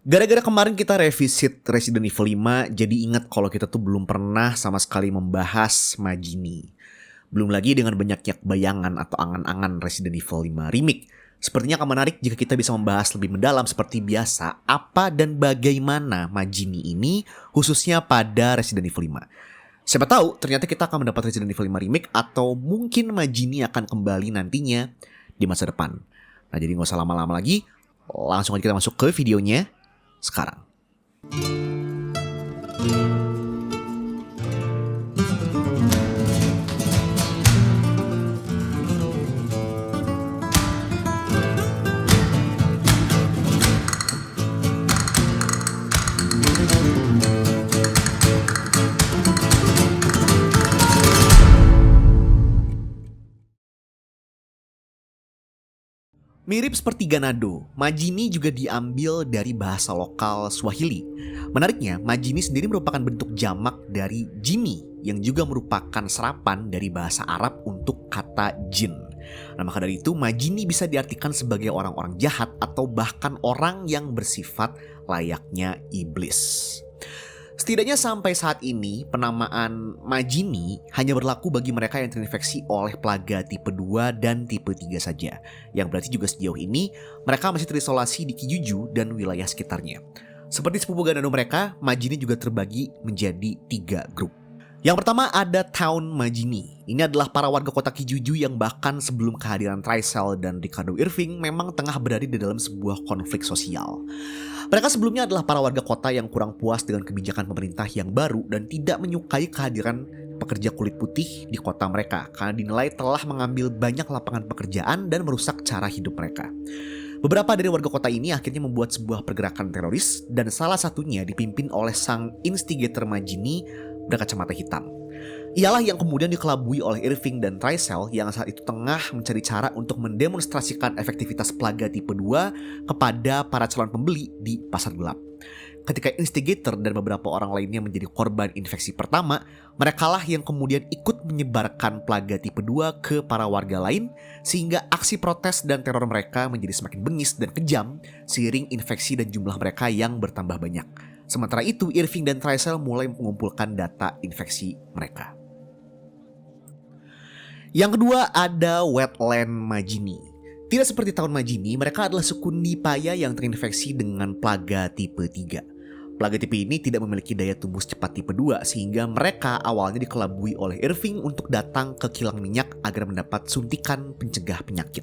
Gara-gara kemarin kita revisit Resident Evil 5, jadi ingat kalau kita tuh belum pernah sama sekali membahas Majini. Belum lagi dengan banyaknya bayangan atau angan-angan Resident Evil 5 Remake. Sepertinya akan menarik jika kita bisa membahas lebih mendalam seperti biasa apa dan bagaimana Majini ini khususnya pada Resident Evil 5. Siapa tahu ternyata kita akan mendapat Resident Evil 5 Remake atau mungkin Majini akan kembali nantinya di masa depan. Nah jadi gak usah lama-lama lagi, langsung aja kita masuk ke videonya sekarang. Mirip seperti Ganado, Majini juga diambil dari bahasa lokal Swahili. Menariknya, Majini sendiri merupakan bentuk jamak dari Jimmy, yang juga merupakan serapan dari bahasa Arab untuk kata jin. Nah, maka dari itu, Majini bisa diartikan sebagai orang-orang jahat atau bahkan orang yang bersifat layaknya iblis. Setidaknya sampai saat ini, penamaan Majini hanya berlaku bagi mereka yang terinfeksi oleh plaga tipe 2 dan tipe 3 saja. Yang berarti juga sejauh ini, mereka masih terisolasi di Kijuju dan wilayah sekitarnya. Seperti sepupu Ganado mereka, Majini juga terbagi menjadi 3 grup. Yang pertama ada Town Majini. Ini adalah para warga kota Kijuju yang bahkan sebelum kehadiran Tricell dan Ricardo Irving memang tengah berada di dalam sebuah konflik sosial. Mereka sebelumnya adalah para warga kota yang kurang puas dengan kebijakan pemerintah yang baru dan tidak menyukai kehadiran pekerja kulit putih di kota mereka karena dinilai telah mengambil banyak lapangan pekerjaan dan merusak cara hidup mereka. Beberapa dari warga kota ini akhirnya membuat sebuah pergerakan teroris dan salah satunya dipimpin oleh sang instigator Majini berkacamata hitam. Ialah yang kemudian dikelabui oleh Irving dan Tricell yang saat itu tengah mencari cara untuk mendemonstrasikan efektivitas plaga tipe 2 kepada para calon pembeli di pasar gelap. Ketika instigator dan beberapa orang lainnya menjadi korban infeksi pertama, merekalah yang kemudian ikut menyebarkan plaga tipe 2 ke para warga lain sehingga aksi protes dan teror mereka menjadi semakin bengis dan kejam seiring infeksi dan jumlah mereka yang bertambah banyak. Sementara itu, Irving dan Tricell mulai mengumpulkan data infeksi mereka. Yang kedua ada Wetland Majini. Tidak seperti tahun Majini, mereka adalah suku Nipaya yang terinfeksi dengan plaga tipe 3. Plaga tipe ini tidak memiliki daya tumbuh cepat tipe 2 sehingga mereka awalnya dikelabui oleh Irving untuk datang ke kilang minyak agar mendapat suntikan pencegah penyakit.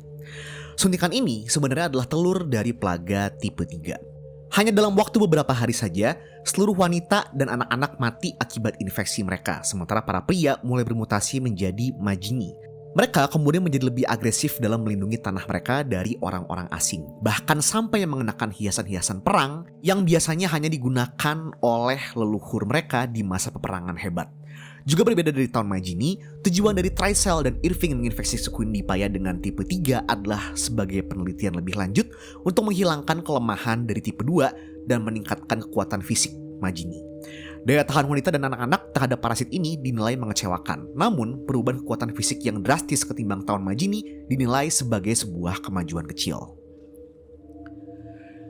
Suntikan ini sebenarnya adalah telur dari plaga tipe 3. Hanya dalam waktu beberapa hari saja, seluruh wanita dan anak-anak mati akibat infeksi mereka, sementara para pria mulai bermutasi menjadi Majini. Mereka kemudian menjadi lebih agresif dalam melindungi tanah mereka dari orang-orang asing, bahkan sampai mengenakan hiasan-hiasan perang yang biasanya hanya digunakan oleh leluhur mereka di masa peperangan hebat. Juga berbeda dari tahun Majini, tujuan dari Tricell dan Irving menginfeksi suku Nipaya dengan tipe 3 adalah sebagai penelitian lebih lanjut untuk menghilangkan kelemahan dari tipe 2 dan meningkatkan kekuatan fisik Majini. Daya tahan wanita dan anak-anak terhadap parasit ini dinilai mengecewakan. Namun, perubahan kekuatan fisik yang drastis ketimbang tahun Majini dinilai sebagai sebuah kemajuan kecil.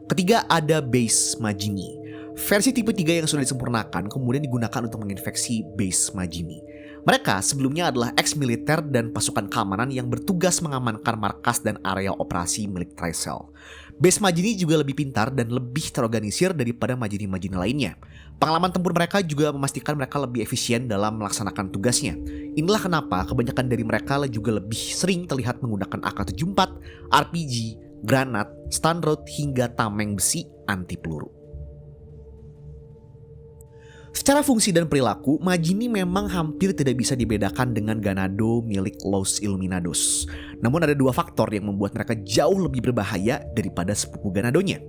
Ketiga ada Base Majini. Versi tipe 3 yang sudah disempurnakan kemudian digunakan untuk menginfeksi Base Majini. Mereka sebelumnya adalah ex-militer dan pasukan keamanan yang bertugas mengamankan markas dan area operasi milik Tricell. Base Majini juga lebih pintar dan lebih terorganisir daripada Majini-Majini lainnya. Pengalaman tempur mereka juga memastikan mereka lebih efisien dalam melaksanakan tugasnya. Inilah kenapa kebanyakan dari mereka juga lebih sering terlihat menggunakan AK-74, RPG, granat, stun rod hingga tameng besi anti peluru. Secara fungsi dan perilaku, Majini memang hampir tidak bisa dibedakan dengan Ganado milik Los Illuminados. Namun ada 2 faktor yang membuat mereka jauh lebih berbahaya daripada sepupu Ganadonya.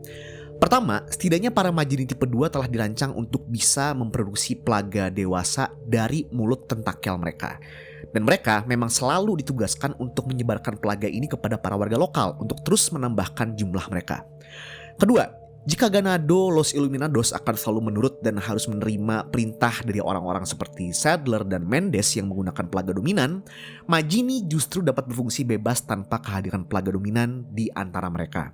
Pertama, setidaknya para Majini tipe 2 telah dirancang untuk bisa memproduksi plaga dewasa dari mulut tentakel mereka. Dan mereka memang selalu ditugaskan untuk menyebarkan plaga ini kepada para warga lokal untuk terus menambahkan jumlah mereka. Kedua, jika Ganado Los Illuminados akan selalu menurut dan harus menerima perintah dari orang-orang seperti Sadler dan Mendes yang menggunakan plaga dominan, Majini justru dapat berfungsi bebas tanpa kehadiran plaga dominan di antara mereka.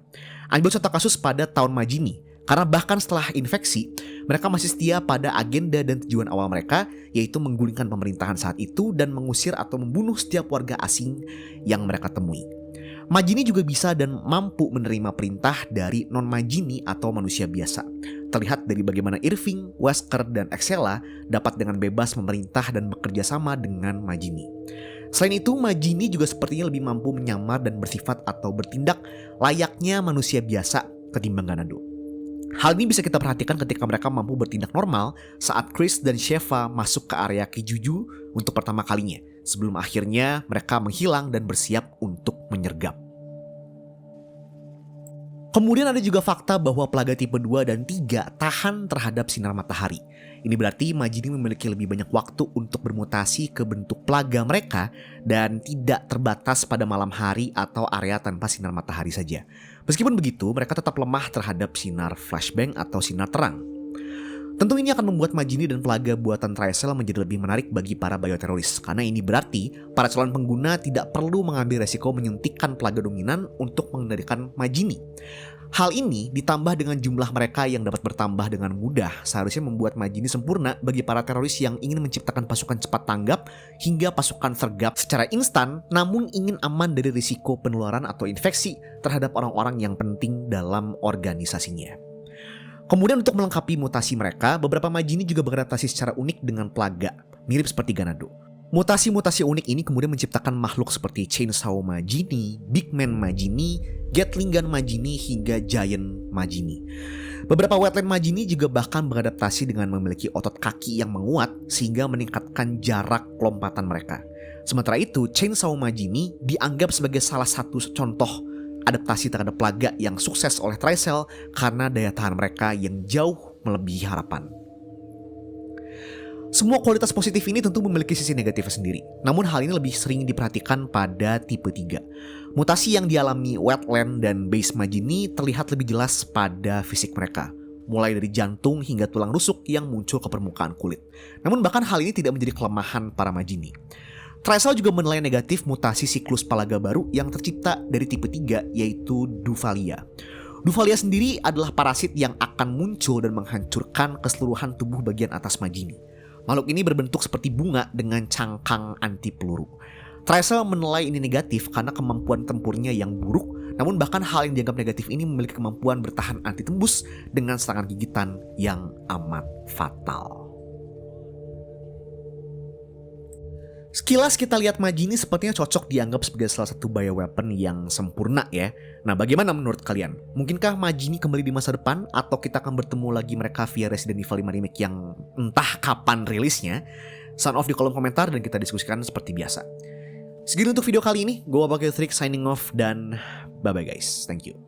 Ambil contoh kasus pada tahun Majini. Karena bahkan setelah infeksi, mereka masih setia pada agenda dan tujuan awal mereka, yaitu menggulingkan pemerintahan saat itu dan mengusir atau membunuh setiap warga asing yang mereka temui. Majini juga bisa dan mampu menerima perintah dari non-Majini atau manusia biasa. Terlihat dari bagaimana Irving, Wesker, dan Excella dapat dengan bebas memerintah dan bekerja sama dengan Majini. Selain itu, Majini juga sepertinya lebih mampu menyamar dan bersifat atau bertindak layaknya manusia biasa ketimbang Ganado. Hal ini bisa kita perhatikan ketika mereka mampu bertindak normal saat Chris dan Sheva masuk ke area Kijuju untuk pertama kalinya, sebelum akhirnya mereka menghilang dan bersiap untuk menyergap. Kemudian ada juga fakta bahwa pelaga tipe 2 dan 3 tahan terhadap sinar matahari. Ini berarti Majini memiliki lebih banyak waktu untuk bermutasi ke bentuk pelaga mereka dan tidak terbatas pada malam hari atau area tanpa sinar matahari saja. Meskipun begitu, mereka tetap lemah terhadap sinar flashbang atau sinar terang. Tentu ini akan membuat Majini dan pelaga buatan Trycell menjadi lebih menarik bagi para bioteroris, karena ini berarti para calon pengguna tidak perlu mengambil resiko menyuntikkan pelaga dominan untuk mengendalikan Majini. Hal ini ditambah dengan jumlah mereka yang dapat bertambah dengan mudah, seharusnya membuat Majini sempurna bagi para teroris yang ingin menciptakan pasukan cepat tanggap hingga pasukan sergap secara instan, namun ingin aman dari risiko penularan atau infeksi terhadap orang-orang yang penting dalam organisasinya. Kemudian untuk melengkapi mutasi mereka, beberapa Majini juga beradaptasi secara unik dengan pelaga, mirip seperti Ganado. Mutasi-mutasi unik ini kemudian menciptakan makhluk seperti Chainsaw Majini, Big Man Majini, Gatling Gun Majini, hingga Giant Majini. Beberapa Wetland Majini juga bahkan beradaptasi dengan memiliki otot kaki yang menguat sehingga meningkatkan jarak lompatan mereka. Sementara itu, Chainsaw Majini dianggap sebagai salah satu contoh adaptasi terhadap pelaga yang sukses oleh Trycell karena daya tahan mereka yang jauh melebihi harapan. Semua kualitas positif ini tentu memiliki sisi negatifnya sendiri. Namun hal ini lebih sering diperhatikan pada tipe 3. Mutasi yang dialami Wetland dan Base Majini terlihat lebih jelas pada fisik mereka, mulai dari jantung hingga tulang rusuk yang muncul ke permukaan kulit. Namun bahkan hal ini tidak menjadi kelemahan para Majini. Trycell juga menilai negatif mutasi siklus palaga baru yang tercipta dari tipe 3, yaitu Duvalia. Duvalia sendiri adalah parasit yang akan muncul dan menghancurkan keseluruhan tubuh bagian atas Majini. Makhluk ini berbentuk seperti bunga dengan cangkang anti peluru. Trycell menilai ini negatif karena kemampuan tempurnya yang buruk, namun bahkan hal yang dianggap negatif ini memiliki kemampuan bertahan anti tembus dengan serangan gigitan yang amat fatal. Sekilas kita lihat Majini sepertinya cocok dianggap sebagai salah satu bioweapon yang sempurna ya. Nah, bagaimana menurut kalian? Mungkinkah Majini kembali di masa depan atau kita akan bertemu lagi mereka via Resident Evil 5 Remake yang entah kapan rilisnya? Sound off di kolom komentar dan kita diskusikan seperti biasa. Segitu untuk video kali ini. Gue Bakal Trick signing off dan bye-bye guys. Thank you.